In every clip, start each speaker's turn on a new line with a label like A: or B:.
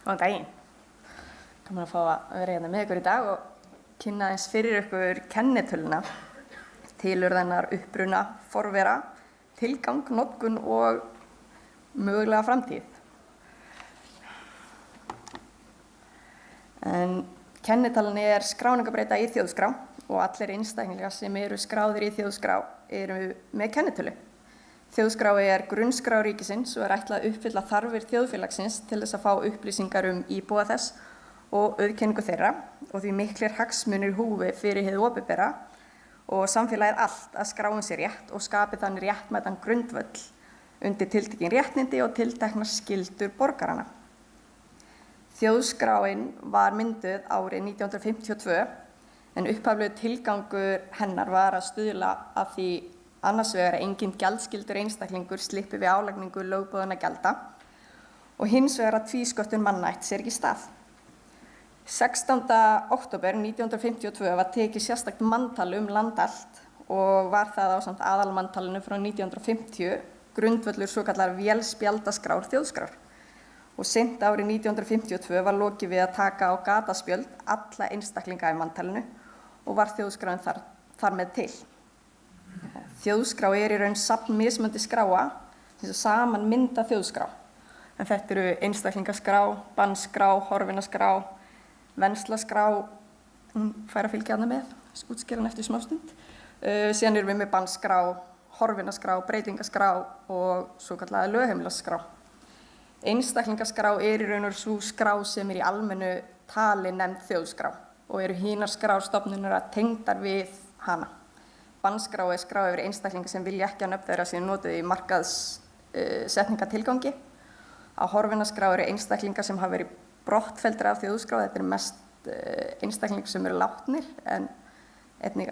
A: Góðan daginn. Gaman að fá að vera hérna með ykkur í dag og kynna eins fyrir ykkur kennitöluna, tilurð hennar, uppruna, forvera, tilgang, notkun og mögulega framtíð. En kennitalan skráningarbreyta í þjóðskrá og allir einstaklingar sem eru skráðir í þjóðskrá eru með kennitölu. Þjóðskrá grunnskrá ríkisins og ætlað að uppfylla þarfir þjóðfélagsins til þess að fá upplýsingar íbúa þess og auðkenningu þeirra og því miklir hagsmunir í húfi fyrir hið opinbera og samfélagið allt að skráin sé rétt og skapi þannig réttmætan grundvöll undir tiltekin réttindi og tilteknar skyldur borgaranna. Þjóðskráin var mynduð árið 1952 en upphaflegur tilgangur hennar var að stuðla að því annars vegar að enginn gjaldskyldur einstaklingur slippi við álagningu lögboðinna gjalda og hins vegar að tvísköttun manna ætti sér ekki stað. 16. október 1952 var tekið sérstakt manntal land allt og var það ásamt aðalmanntalinu frá 1950 grundvöllur svokallar vélspjaldaskrár þjóðskrár. Og seint árið 1952 var lokið við að taka á gataspjöld alla einstaklinga í manntalinu og var þjóðskráin þar með til. Þjóðskrá í raun safn mismunandi skráa sem saman mynda þjóðskrá. En þetta eru einstaklingaskrá, bannskrá, horfinaskrá, venslarskrá, fær að fylgja hana með, útskýra hann eftir smástund. Síðan erum við með bannskrá, horfinaskrá, breytingaskrá og svokallaða lögheimilisskrá. Einstaklingaskrá í raun og sú skrá sem í almennu tali nefnd þjóðskrá og eru hinar skrárstofnunar tengdar við hana. Bannskrá skrá yfir einstaklinga sem vilja ekki að nöfn þeirra séu notuð í markaðssetningatilgangi. Á horfinaskrá eru einstaklingar sem hafa verið brottfelldir af þjóðskrá. Þetta mest einstaklingar sem eru látnir en einnig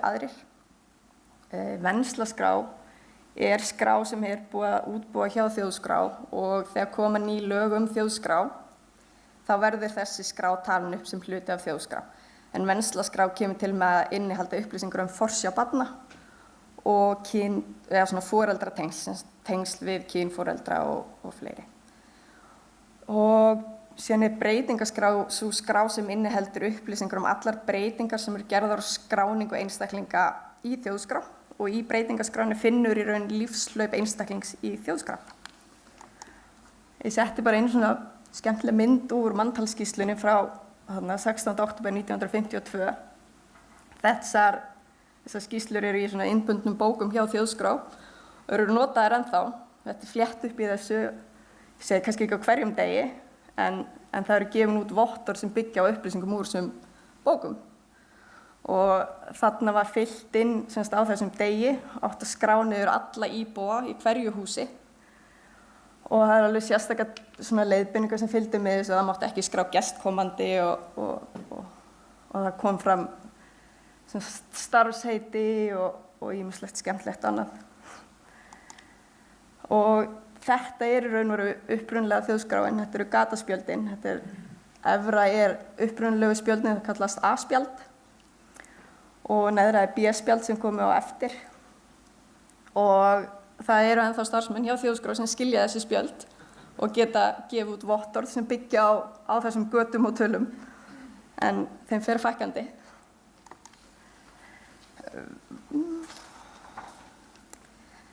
A: aðrir. Venslarskrá skrá sem búið að útbúa hjá þjóðskrá og þegar koma ný lög þjóðskrá þá verður þessi skrá talin upp sem hluti af þjóðskrá. En venslarskrá kemur til með að innihalda upplýsingar forsjá barna og foreldratengsl við kynforeldra og fleiri. Og síðan breytingaskrá sú skrá sem inniheldur upplýsingar allar breytingar sem eru gerðar á skráningu einstaklinga í þjóðskrá og í breytingaskráni finnur í raun lífshlaup einstaklings í þjóðskrá. Ég setti bara einu svona skemmtileg mynd úr manntalsskýrslunni frá 16. október 1952. Þessar skýrslur eru í svona innbundnum bókum hjá þjóðskrá og eru notaðar ennþá. Þetta flétt upp í þessu, ég segi kannski ekki á hverjum degi, en það eru gefin út vottorð sem byggja á upplýsingum úr þessum bókum. Og þarna var fyllt inn á þessum degi, átt að skrá niður alla íbúa í hverju húsi. Og það alveg sérstaklega leiðbeiningar sem fylgdu með þessu að það mátti ekki skrá gestkomandi og það kom fram starfsheiti og ýmislegt skemmtilegt annað. Og þetta í raun og veru upprunalega þjóðskráin, þetta eru gataspjöldin. Efra upprunalegu spjöldin, það kallast A-spjald og neðra B-spjald sem komu á eftir. Og það eru ennþá starfsmenn hjá þjóðskrá sem skilja þessi spjöld og geta gefið út vottorð sem byggja á þessum götum og tölum, en þeim fer fækkandi.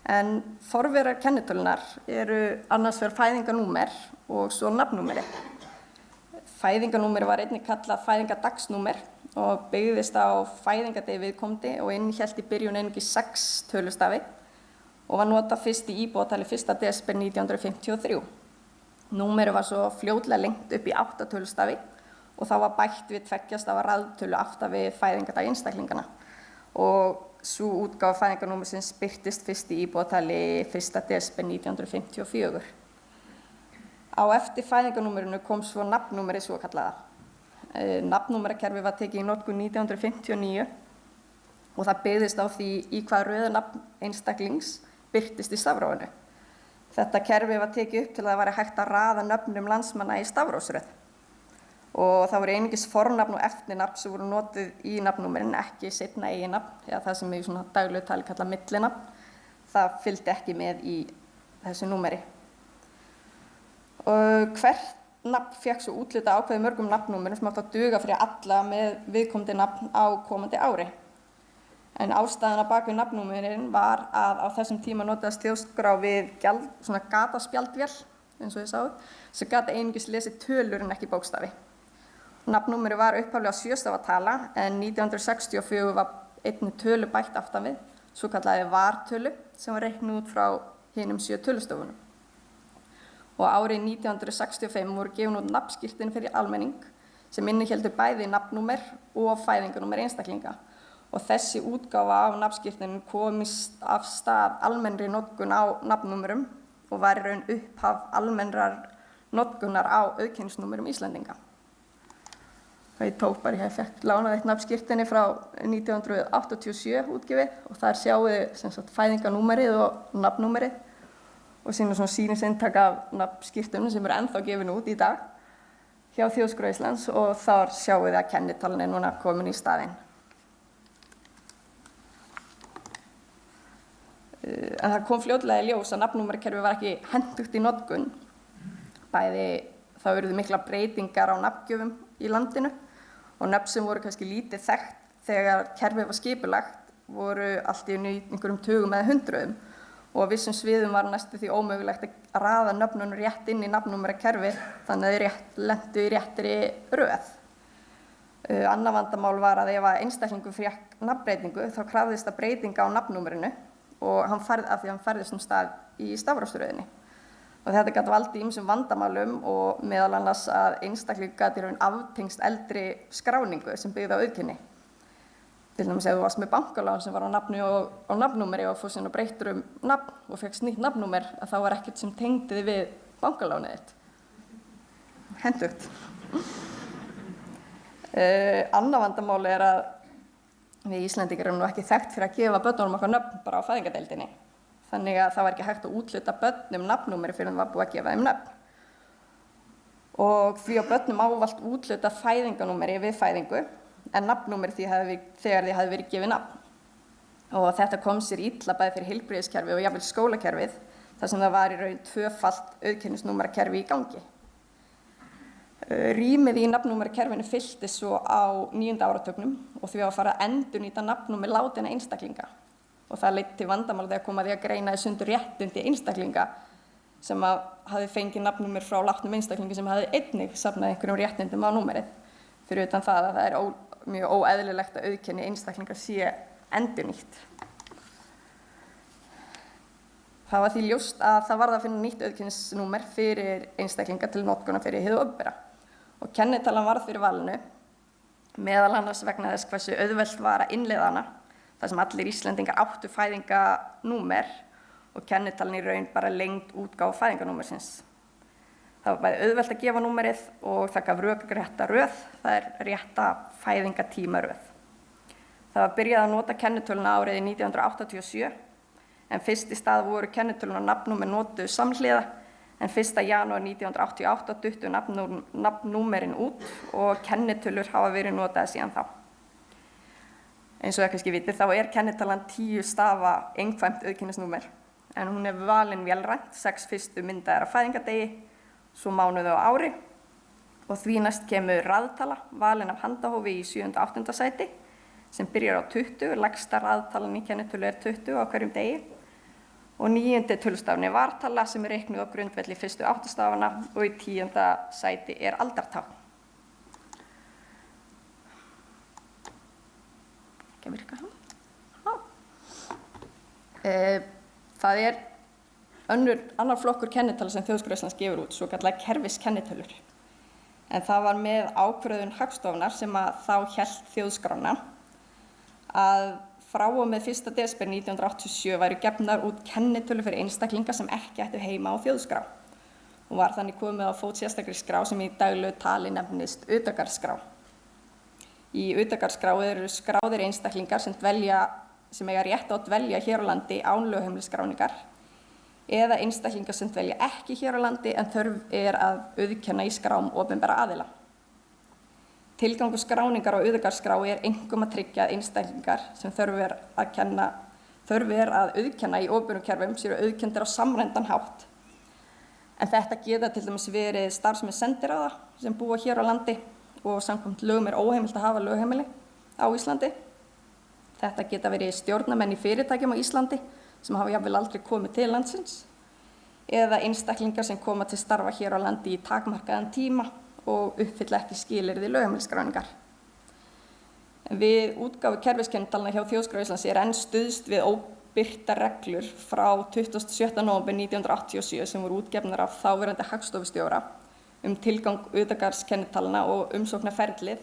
A: En forverar kennitölunar eru annars vegar fæðingarnúmer og svo nafnnúmeri. Fæðingarnúmeri var einnig kallað fæðingardagsnúmer og byggðist á fæðingardegi viðkomandi og innihélt í byrjun einungis 6 tölustafi og var notað fyrst í íbúatali 1. desember 1953. Númerið var svo fljótlega lengt upp í 8 tölustafi og þá var bætt við 2 stafa raðtölu 8 við fæðingardag einstaklingana. Og sú útgáfa fæðingarnúmersins birtist fyrst í íbúatali 1. desember 1954. Á eftir fæðingarnúmerinu kom svo nafnnúmerið svokallaða. Nafnnúmerakerfi var tekið í notkun 1959 og það byggðist á því í hvaða röð nafn einstaklings birtist í stafrófinu. Þetta kerfi var tekið upp til að það væri hægt að raða nöfnum landsmanna í stafrófsröð. Og það voru einungis fornafn og eftirnafn sem voru notuð í nafnnúmerin, ekki seinna eiginnafn, eða það sem í daglegu tali kallað millinafn. Það fylgdi ekki með í þessu númeri. Og hvert nafn fékk svo úthlutað ákveðið mörgum nafnnúmerum sem átti að duga fyrir alla með viðkomandi nafn á komandi ári. En ástæðan á bak við nafnnúmerin var að á þessum tíma notaðist þjóðskrá við svona gataspjaldvél, eins og þið sáu, sem gat einungis lesið tölur en ekki bókstafi. Nafnnúmerið var upphaflega 7-stafa tala en 1964 var einni tölu bætt aftan við, svokallaði vartölu, sem var reiknuð út frá hinum 7 tölustofunum. Og árið 1965 voru gefin út nafnskírteini fyrir almenning sem innihéldu bæði nafnnúmer og fæðingarnúmer einstaklinga. Og þessi útgáfa af nafnskírteininu komist af stað almennri notkun á nafnnúmerum og var í raun upphaf almennrar notkunar á auðkennisnúmerum Íslendinga. Ég fékk lánað eitt nafnskírteini frá 1987 útgefið og þar sjáum við fæðingarnúmerið og nafnnúmerið og síðan svona sýniseintak af nafnskírteinum sem ennþá gefin út í dag hjá Þjóðskrá Íslands og þar sjáum við að kennitalan núna komin í staðinn. En það kom fljótlega í ljós að nafnnúmerakerfi var ekki hentugt í notkun. Bæði þá urðu miklar breytingar á nafngjöfum í landinu og nöfn sem voru kannski lítið þekkt þegar kerfið var skipulagt voru allt í einu í einhverjum tugum eða hundruðum og á vissum sviðum var næstu því ómögulegt að raða nöfnunum rétt inn í nafnnúmerakerfið þannig að þau lentu í réttri röð. Annað vandamál var að ef einstaklingur fékk nafnbreytingu þá krafðist það breytinga á nafnnúmerinu og hann færðist stað í stafrófsröðinni. Og þetta gat valdið ýmsum vandamálum og meðal annars að einstaklingur gat í raun aftengst eldri skráningu sem byggði á auðkenni. Til dæmis ef þú varst með bankalán sem var á nafni og á nafnnúmeri og fórst síðan og breyttir nafn og fékkst nýtt nafnnúmer að þá var ekkert sem tengdi þig við bankalánið þitt. Hentugt. Annað vandamál að við Íslendingar erum nú ekki þekkt fyrir að gefa börnunum okkar nöfn bara á fæðingardeildinni. Þannig að það var ekki hægt að úthluta börnum nafnnúmeri fyrir það var búið að gefa þeim nöfn. Og því á börnum ávallt úthluta fæðingarnúmeri við fæðingu en nafnnúmeri þegar því hafði verið gefið nafn. Og þetta kom sér illa bæði fyrir heilbrigðiskerfið og jafnvel skólakerfið þar sem það var í raun tvöfalt auðkennisnúmerakerfi í gangi. Rýmið í nafnnúmerakerfinu fyllti svo á 9. áratugnum og því að fara að endurnýta nafnnúmer látinna einstaklinga. Og það leiddi til vandamál þegar kom að því að greina í sundur réttindi einstaklinga sem hafði fengið nafnnúmer frá látnum einstaklingi sem hafði einnig safnað einhverjum réttindum á númerið. Fyrir utan það að það er mjög óeðlilegt að auðkenni einstaklinga sé endurnýtt. Það var því ljóst að það varð að finna nýtt auðkennisnúmer fyrir einstaklinga til notkunar fyrir hið opinbera. Og kennitalan varð fyrir valinu, meðal annars vegna þess hversu auðvelt var að innleiða hana, þar sem allir Íslendingar áttu fæðinganúmer og kennitalan í raun bara lengd útgáfu fæðinganúmersins. Það var bæði auðvelt að gefa númerið og það gaf rökrétta röð, það er rétta fæðingatímaröð. Það var byrjað að nota kennitöluna árið 1987, en fyrst í stað voru kennitöluna nafnnúmer notuð samhliða, en 1. janúar 1988 duttu nafnnúmerin út og kennitölur hafa verið notaðar síðan þá. Eins og kannski vitið þá er kennitalan 10 stafa einkvæmt auðkennisnúmer, en hún er valin vélrænt 6 fyrstu myndaðar af fæðingardegi, svo mánuði á ári og því næst kemur raðtala, valin af handahófi í 7. og 8. sæti, sem byrjar á 20, lægsta raðtalan í kennitölu er 20 á hverjum degi og 9. tölustafan er vartala sem er reiknuð á grundvelli fyrstu 8 stafana og í 10. sæti er aldartákn. Ekki virka hann. Það er annar flokkur kennitala sem Þjóðskrá Íslands gefur út, svo kallar kerfiskennitölur. En það var með ákvörðun Hagstofunnar sem að þá hélt Þjóðskrána að frá og með 1. desember 1987 væru gefnar út kennitölur fyrir einstaklinga sem ekki ættu heima á Þjóðskrá og var þannig komið á fót sérstakri skrá sem í daglegu tali nefnist utangarðsskrá. Í utangarðsskrá eru skráðir einstaklingar sem eiga rétt á að dvelja hér á landi án lögheimilisskráningar eða einstaklingar sem dvelja ekki hér á landi en þörf er að auðkenna í skrám opinberra aðila. Tilgangur skráningar á utangarðsskrá er einkum að tryggja að einstaklingar sem þörf er að auðkenna í opinberum kerfum séu auðkenndir á samræmdan hátt. En þetta geta til dæmis verið starfsmenn sendiráða sem búa hér á landi og samkvæmt lögum óheimilt að hafa lögheimili á Íslandi. Þetta geta verið stjórnarmenn í fyrirtækjum á Íslandi sem hafa jafnvel aldrei komið til landsins eða einstaklingar sem koma til starfa hér á landi í takmarkaðan tíma og uppfylla ekki skilyrði lögheimilisskráningar. Við útgáfu kerfiskennitölna hjá Þjóðskrá Íslands enn stuðst við óbirtar reglur frá 27. nóvember 1987 sem voru útgefnar af þáverandi hagstofustjóra tilgang utangarðskennitalna og umsóknarferlið,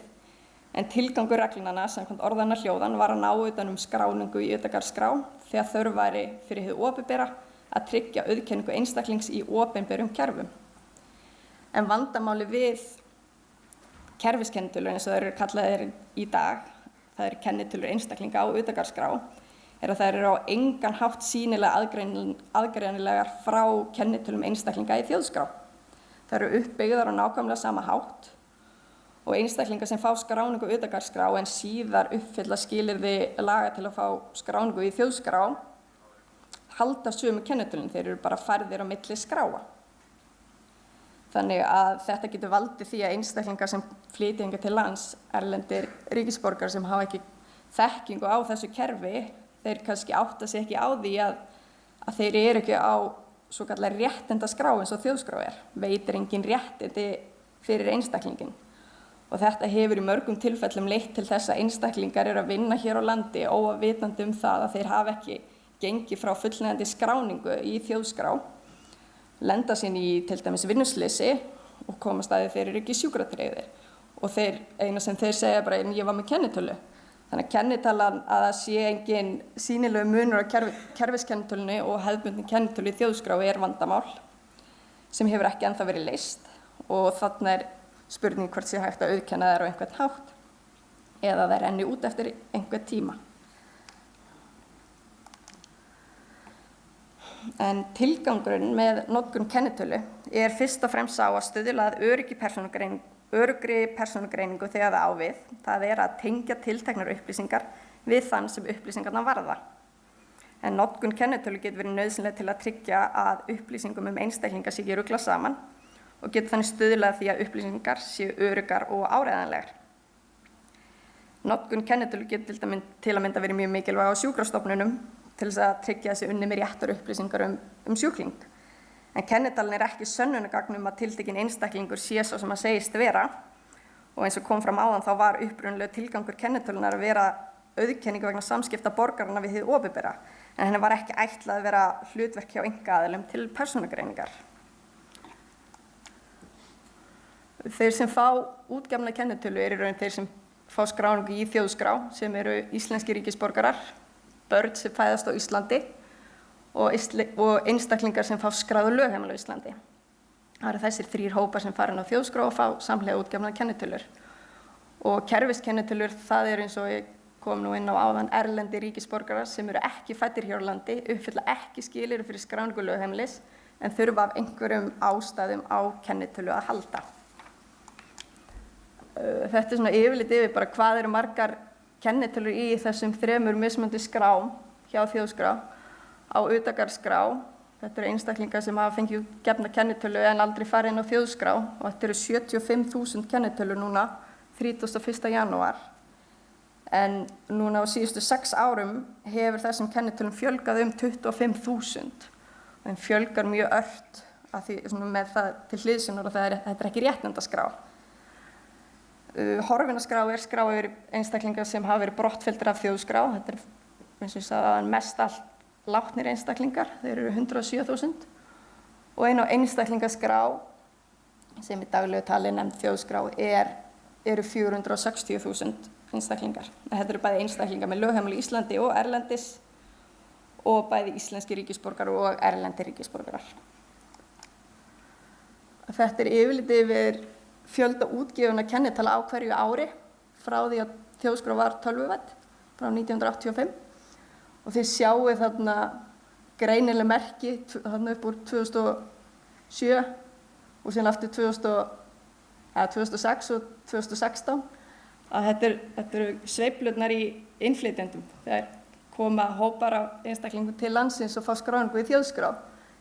A: en tilgangur reglnanna samkvæmt orðanna hljóðan var að ná utan skráningu í utangarðsskrá þegar þörf væri fyrir hið opinbera að tryggja auðkenningu einstaklings í opinberum kerfum. En vandamáli við kerfiskennitölur eins og þær eru kallaðir í dag, það eru kennitölur einstaklinga á utangarðsskrá, að þær eru á engan hátt sýnilega aðgreinilegar frá kennitölum einstaklinga í þjóðskrá. Þær eru uppbyggðar á nákvæmlega sama hátt og einstaklingar sem fá skráningu utangarðsskrá en síðar uppfylla skilyrði laga til að fá skráningu í þjóðskrá halda sömu kennitölum, þeir eru bara færðir á milli skráa. Þannig að þetta getur valdið því að einstaklingar sem flytja hingað til lands, erlendir ríkisborgarar sem hafa ekki þekkingu á þessu kerfi, þeir kannski átta sig ekki á því að þeir eru ekki á svokallar réttindaskrá eins og þjóðskrá veitir engin réttindi fyrir einstaklingin. Og þetta hefur í mörgum tilfellum leitt til þess að einstaklingar eru að vinna hér á landi óafvitandi það að þeir hafa ekki gengið frá fullnægjandi skráningu í þjóðskrá, lenda sín í til dæmis vinnusleysi og komast að þeir eru ekki sjúkratryggðir. Og eina sem þeir segja bara ég var með kennitölu. Þannig að kennitalan að það sé engin sýnilegu munur á kerfiskennitölunni og hefðbundin kennitölu í þjóðskrá vandamál sem hefur ekki ennþá verið leyst og þarna spurning hvort sé hægt að auðkenna þær á einhvern hátt eða þær renni út eftir einhvern tíma. En tilgangurinn með notkun kennitölu fyrst og fremst sá að stuðla að öruggri persónugreiningu þegar það á við, það að tengja tilteknar upplýsingar við þann sem upplýsingarnar varða. En notkun kennitölu getur verið nauðsynleg til að tryggja að upplýsingum einstaklinga sé ekki ruglað saman og getur þannig stuðlað því að upplýsingar séu öruggar og áreiðanlegar. Notkun kennitölu getur til að mynda verið mjög mikilvæg á sjúkrastofnunum til þess að tryggja þessi unni með réttar upplýsingar sjúkling. En kennitalan ekki sönnunargagn að tiltekinn einstaklingur sé svo sem að segist vera og eins og kom fram áðan þá var upprunalega tilgangur kennitölunar að vera auðkenning vegna samskipta borgaranna við hið opinbera, en henni var ekki ætlað að vera hlutverk hjá einkaaðilum til persónugreiningar. Þeir sem fá útgefna kennitölu í raun þeir sem fá skráningu í þjóðskrá sem eru íslenskir ríkisborgarar, börn sem fæðast á Íslandi og einstaklingar sem fá skráð lögheimili á Íslandi. Það eru þessir þrír hópar sem fara inn á þjóðskrá og fá samhliða útgefnar kennitölur. Og kerfiskennitölur, það eins og ég kom nú inn á áðan erlendir ríkisborgarar sem eru ekki fæddir hér á landi, uppfylla ekki skilyrði fyrir skráningu lögheimilis en þurfa af einhverjum ástæðum á kennitölu að halda. Þetta svona yfirlit yfir bara hvað eru margar kennitölur í þessum þremur mismunandi skrám hjá þjóðskrá. Á utangarðsskrá, þetta eru einstaklingar sem hafa fengið gefna kennitölu en aldrei farið inn á þjóðskrá og þetta eru 75.000 kennitölur núna 31. janúar. En núna á síðustu 6 árum hefur þessum kennitölum fjölgað 25.000. En fjölgar mjög ört að því með það til hliðsjónar og þetta ekki réttindaskrá. Horfinaskrá skrá yfir einstaklingar sem hafa verið brottfelldir af þjóðskrá. Þetta eins og ég sagði mest allt látnir einstaklingar, þeir eru 107.000 og einn á einstaklingaskrá sem í daglegu tali nefnd þjóðskrá eru 460.000 einstaklingar. Þetta eru bæði einstaklingar með lögheimili í Íslandi og erlendis og bæði íslenski ríkisborgarar og erlendir ríkisborgarar. Þetta yfirlit yfir fjölda útgefinna kennitala á hverju ári frá því að þjóðskrá var tölvuvædd frá 1985. Og þið sjáu þarna greinileg merki þarna upp úr 2007 og síðan aftur 2006 og 2016 að þetta eru sveiflurnar í innflytjendum. Þegar koma hópar af einstaklingum til landsins og fá skráningu í þjóðskrá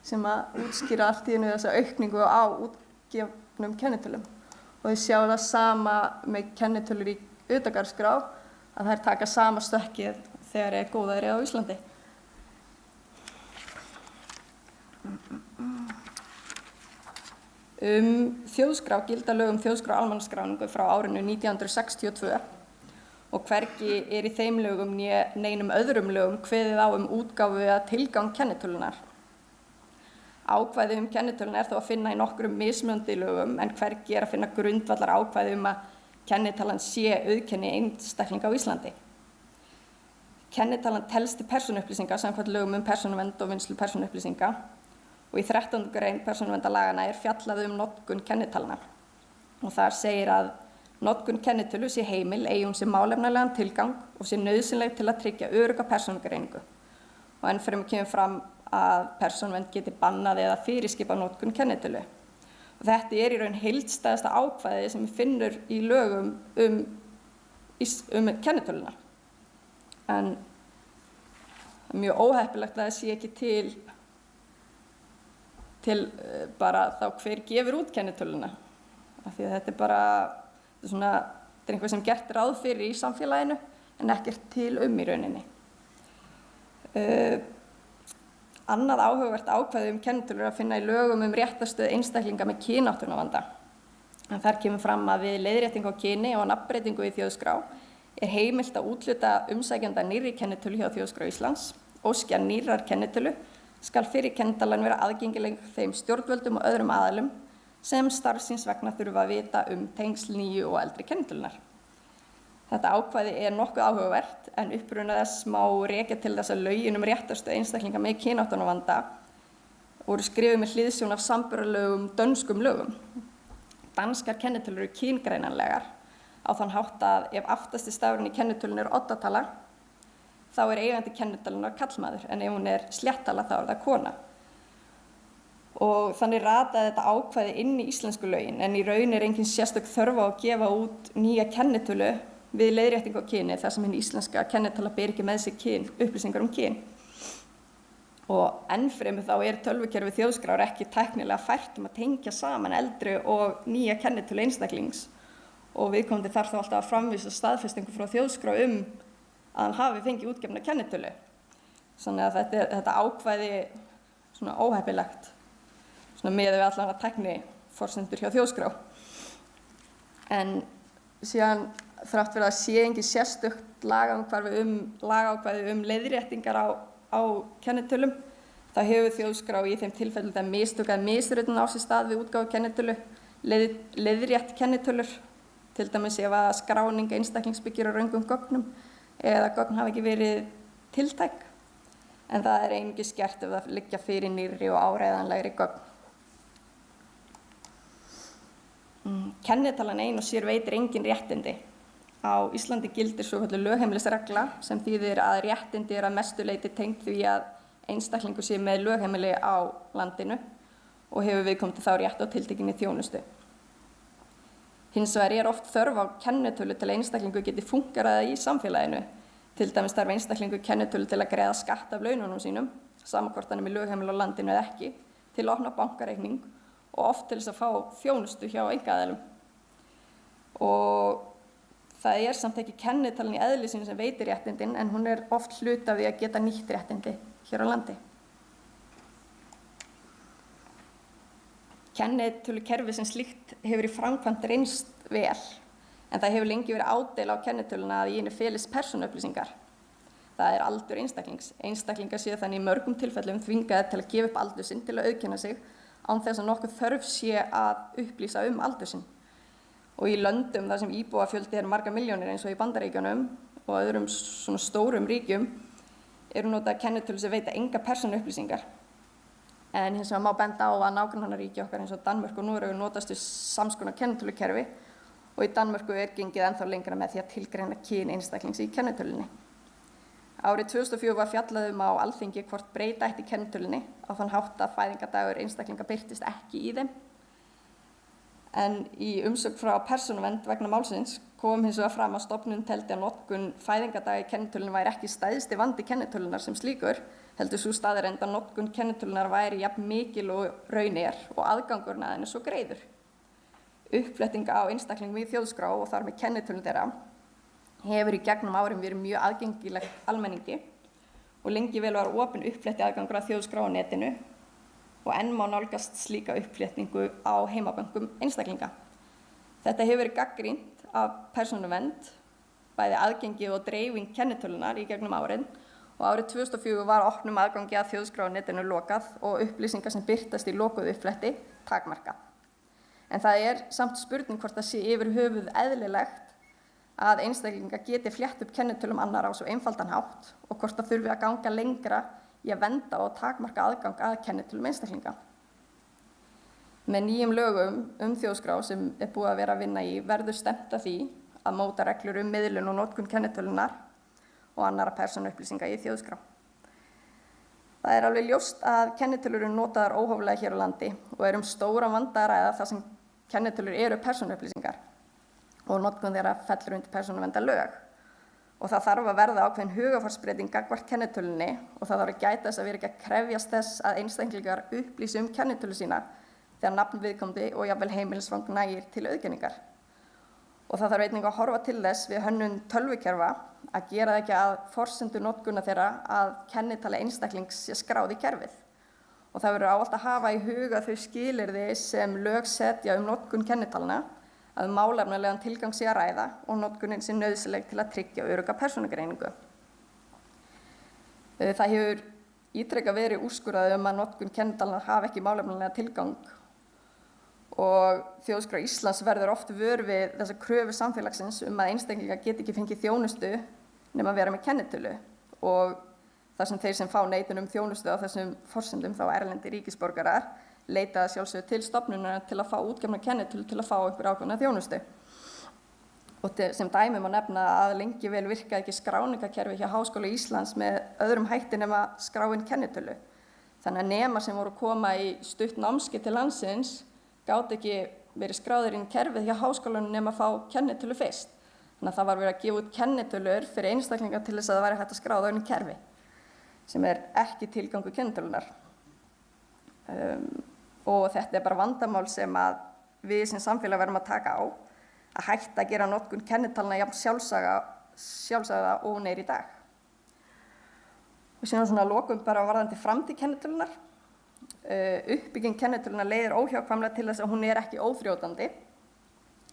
A: sem að útskýra allt í einu þessa aukningu á útgefnum kennitölum. Og þið sjáum það sama með kennitölur í utangarðsskrá, að þær taka sama stökkið þegar er góðæri á Íslandi. Þjóðskrá gilda lög þjóðskrá og almannaskráningu frá árinu 1962 og hvergi er í þeim lögum né neinum öðrum lögum kveðið á útgáfu eða tilgang kennitölunar. Ákvæði kennitöluna er þó að finna í nokkrum mismunandi lögum en hvergi er að finna grundvallar ákvæði að kennitalan sé auðkenni einstaklinga á Íslandi. Kennitalan telst til persónuupplýsinga samkvæmt lögum persónuvernd og vinnslu persónuupplýsinga og í 13. grein persónuverndarlaganna er fjallað notkun kennitalna. Og þar segir að notkun kennitölu sé heimil eigi hún sér málefnalegan tilgang og sé nauðsynleg til að tryggja örugga persónugreiningu. Og enn fremur kemur fram að persónuvernd geti bannað eða fyrirskipað notkun kennitölu. Og þetta er í raun heildstæðasta ákvæði sem við finnur í lögum kennitöluna. En mjög óheppilegt að það sé ekki til bara þá hver gefur út kennitöluna. Af því að þetta er bara eitthvað sem gert ráð fyrir í samfélaginu en ekkert til í rauninni. Annað áhugavert ákvæði kennitölur að finna í lögum réttarstöðu einstaklinga með kynáttunarvanda. En þar kemur fram að við leiðréttingu á kyni og nafnbreytingu í þjóðskrá er heimilt að úthluta umsækjanda nýrri kennitölu hjá Þjóðskrá Íslands. Óskja nýrrar kennitölu skal fyrir kennitalan vera aðgengileg þeim stjórnvöldum og öðrum aðilum sem starfsins vegna þurfa að vita tengsl nýju og eldri kennitölunar. Þetta ákvæði er nokkuð áhugavert en uppruna þess má rekja til þess að lögin réttarstöðu einstaklinga með kynáttunarvanda voru skrifuð með hliðsjón af samanburðarlegum dönskum lögum. Danskar kennitölur eru kyngreinanlegar á þann hátt að ef aftasti stafurinn í kennitölunni er oddatala þá er eigandi kennitölunar karlmaður en ef hún er sléttala þá er það kona. Og þannig rataði þetta ákvæði inn í íslensku lögin en í raun er engin sérstök þörf á að gefa út nýja kennitölu við leiðréttingu á kyni þar sem hin íslenska kennitala ber ekki með sér upplýsingar kyn. Og ennfremur þá er tölvukerfi þjóðskrár ekki tæknilega fært að tengja saman eldri og nýja kennitölu einstaklings og viðkomandi þarf þá alltaf að framvísa staðfestingu frá þjóðskrá að hann hafi fengið útgefna kennitölu. Þannig að þetta ákvæði óheppilegt miðað við allan að tækniforsendur hjá þjóðskrá. En síðan þrátt fyrir að sé engin sérstakt lagaákvæði leiðréttingar á kennitölum, þá hefur þjóðskrá í þeim tilfellum þegar mistök eða misritun á sér stað við útgáfu kennitölu, leiðrétt kennitölur, til dæmis ef að skráning einstaklings byggir á röngum gögnum eða gögn hafa ekki verið tiltæk, en það er einungis gert ef það liggja fyrir nýrri og áreiðanlegri gögn. Kennitalan ein og sér veitir engin réttindi. Á Íslandi gildir svokölluð lögheimilisregla sem þýðir að réttindi að mestu leyti tengd því að einstaklingur sé með lögheimili á landinu og hefur viðkomandi þá rétt á tiltekinni þjónustu. Hins vegar er oft þörf á kennitölu til að einstaklingur geti fúnkerað í samfélaginu. Til dæmis þarf einstaklingur kennitölu til að greiða skatt af laununum sínum, sama hvort hann með lögheimili á landinu eða ekki, til að opna bankareikning og oft til þess að fá þjónustu hjá einkaaðilum. Og það er samt ekki kennitalan í eðli sínu sem veitir réttindin, en hún er oft hluti af því að geta nýtt réttindi hér á landi. Kennitölukerfi sem slíkt hefur í framkvæmd reynst vel, en það hefur lengi verið ádeila á kennitöluna að í henni felist persónuupplýsingar. Það er aldur einstaklings. Einstaklingar séu þannig í mörgum tilfellum þvingaðir til að gefa upp aldur sinn til að auðkenna sig án þess að nokkuð þörf sé að upplýsa aldur sinn. Og í löndum þar sem íbúafjöldi margar milljónir eins og í Bandaríkjunum og öðrum svona stórum ríkjum eru notað kennitölu sem veita enga persónuupplýsingar. En hins vegar má benda á að nágrannaríki okkar eins og Danmörk og Noregur notast við sams konar kennitölukerfi og í Danmörku er gengið ennþá lengra með því að tilgreina kyn einstaklings í kennitölunni. Árið 2004 var fjallað á Alþingi hvort breyta ætti kennitölunni á þann hátt að fæðingardagur einstaklinga birtist ekki í þeim. En í umsögn frá Persónuvernd vegna málsins kom hins vegar fram að stofnunin teldi að notkun fæðingardaga í kennitölunni væri ekki stærsti vandi kennitölunar sem slíkur, heldur sú staðreynd að notkun kennitölunar væri jafn mikil og raun og aðgangurinn að henni svo greiður. Uppfletting á einstaklingum í þjóðskrá og þar með kennitölum þeirra hefur í gegnum árin verið mjög aðgengilegt almenningi og lengi vel var opin uppfletti aðgangur að þjóðskrá á netinu og enn má nálgast slíka uppflettingu á heimabönkum einstaklinga. Þetta hefur verið gagnrýnt af persónuvernd, bæði aðgengi og dreifing kennitölunar í gegnum árin og árið 2004 var opnum aðgangi að þjóðskrá á netinu lokað og upplýsingar sem birtast í lokuðu uppfletti takmarkað. En það samt spurning hvort það sé yfir höfuð eðlilegt að einstaklingar geti flétt upp kennitölum annarra á svo einfaldan hátt og hvort það þurfi að ganga lengra í að vernda og takmarka aðgang að kennitölum einstaklinga. Með nýjum lögum þjóðskrá sem búið að vera að vinna í verður stefnt að því að móta reglur miðlun og notkun kennitölunar og annarra persónuupplýsinga í þjóðskrá. Það alveg ljóst að kennitölur eru notaðar óhóflega hér á landi og stóran vanda að ræða þar sem kennitölur eru persónuupplýsingar og notkun þeirra fellur undir persónuverndarlög. Og það þarf að verða ákveðin hugarfarsbreyting gagnvart kennitölunni og það þarf að gæta þess að vera ekki að krefjast þess að einstaklingar upplýsi kennitölu sína þegar nafn viðkomandi og jafnvel heimilisfang nægir til auðkenningar. Og það þarf einnig að horfa til þess við hönnun tölvukerfa að gera það ekki að forsendu notkuna þeirra að kennitala einstaklings sé skráð í kerfið. Og það verður ávallt að hafa í huga þau skilyrði sem lög setja notkun kennitalna að málefnalegan tilgang sé að ræða og notkunin sé nauðsynleg til að tryggja örugga persónugreiningu. Það hefur ítrekað verið úrskurðað að notkun kennitalna hafi ekki málefnalegan tilgang og Þjóðskrá Íslands verður oft vör við þessa kröfu samfélagsins að einstaklingar geti ekki fengið þjónustu nema að vera með kennitölu og þar sem þeir sem fá neitun þjónustu á þessum forsendum þá erlendir ríkisborgarar leita sjálfsögðu til stofnunar til að fá útgefna kennitölu til að fá einhver ákveðna þjónustu. Og sem dæmi má nefna að lengi vel virkaði ekki skráningakerfi hjá Háskóla Íslands með öðrum hætti nema skráin kennitölu. Þannig að nemar sem voru að koma í stutt námskeið til landsins gátu ekki verið skráðir inn í kerfið hjá háskólanum nema að fá kennitölu fyrst. Þannig að það var verið að gefa út kennitölur fyrir einstaklingar til þess að það væri hægt að skráða inn í kerfi, sem ekki tilgangur kennitölunar. Og þetta bara vandamál sem að við sem samfélag verðum að taka á, að hætta að gera notkun kennitalna jafn sjálfsagða og hún í dag. Og síðan svona lokum bara varðandi framtíð kennitölunar. Uppbygging kennitölunar leiðir óhjákvæmlega til þess að hún ekki óþrjótandi.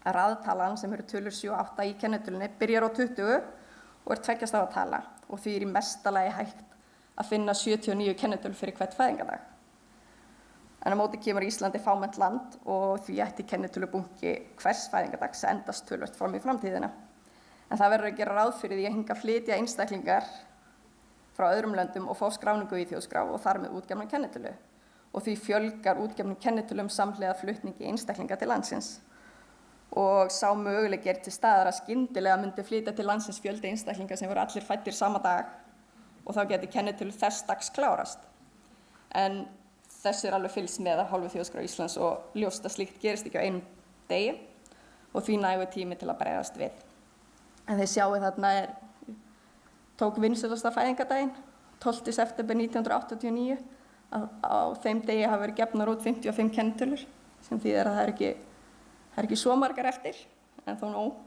A: Raðtalan sem eru tölur 7 og 8 í kennitölunni byrjar á 20 og 2 stafa tala og því í mesta lagi hægt að finna 79 kennitölur fyrir hvert fæðingardag. En á móti kemur Íslandi fámennt land og því ætti kennitölubunki hvers fæðingardags að endast töluvert fram í framtíðina. En það verður að gera ráð fyrir því að hingað flytja einstaklingar frá öðrum löndum og fá skráningu í þjóðskrá og þar með útgefna kennitölu. Og því fjölgar útgefnum kennitölum samhliða flutningi einstaklinga til landsins. Og sá möguleiki til staðar að skyndilega myndi flytja til landsins fjöldi einstaklinga sem voru allir fæddir sama dag og þá geti kennitölu þess dags klárast. En þessu alveg fylgst með af hálfu Þjóðskrár Íslands og ljóst að slíkt gerist ekki á einum degi og því nægur tími til að bregðast við. En þið sjáu þarna tók vinsælasta fæðingardaginn, 12. september 1989, að á þeim degi hafa verið gefnar út 55 kennitölur, sem þýðir að það er ekki svo margar eftir, en þó nóg.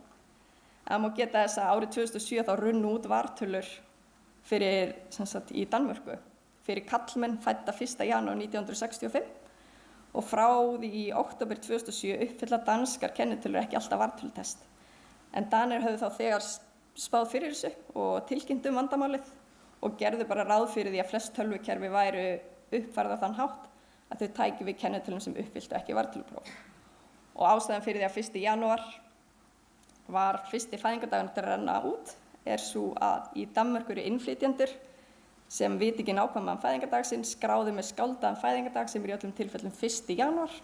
A: Það má geta þess að árið 2007 þá runnu út vartölur fyrir, í Danmörku, fyrir kallmenn fædda 1. janúar 1965 og frá því í október 2007 uppfylla danskar kennitölur ekki alltaf vartölutest. En Danir höfðu þá þegar spáð fyrir þessu og tilkynnt vandamálið og gerðu bara ráð fyrir því að flest tölvukerfi væru uppfærð á þann hátt að þau tækju við kennitölum sem uppfylltu ekki vartölupróf. Og ástæðan fyrir því að 1. janúar var fyrsti fæðingardagurinn til að renna út sú að í Danmörku eru innflytjendur sem viti ekki nákvæmlega fæðingardagsinn skráðu með skáldaðan fæðingardag sem í öllum tilfellum 1. janúar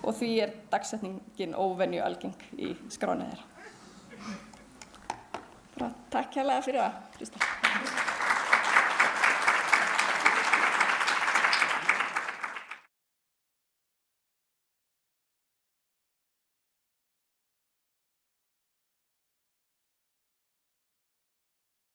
A: og því dagsetningin óvenju algeng í skráni þeirra. Takk kærlega fyrir að hlusta.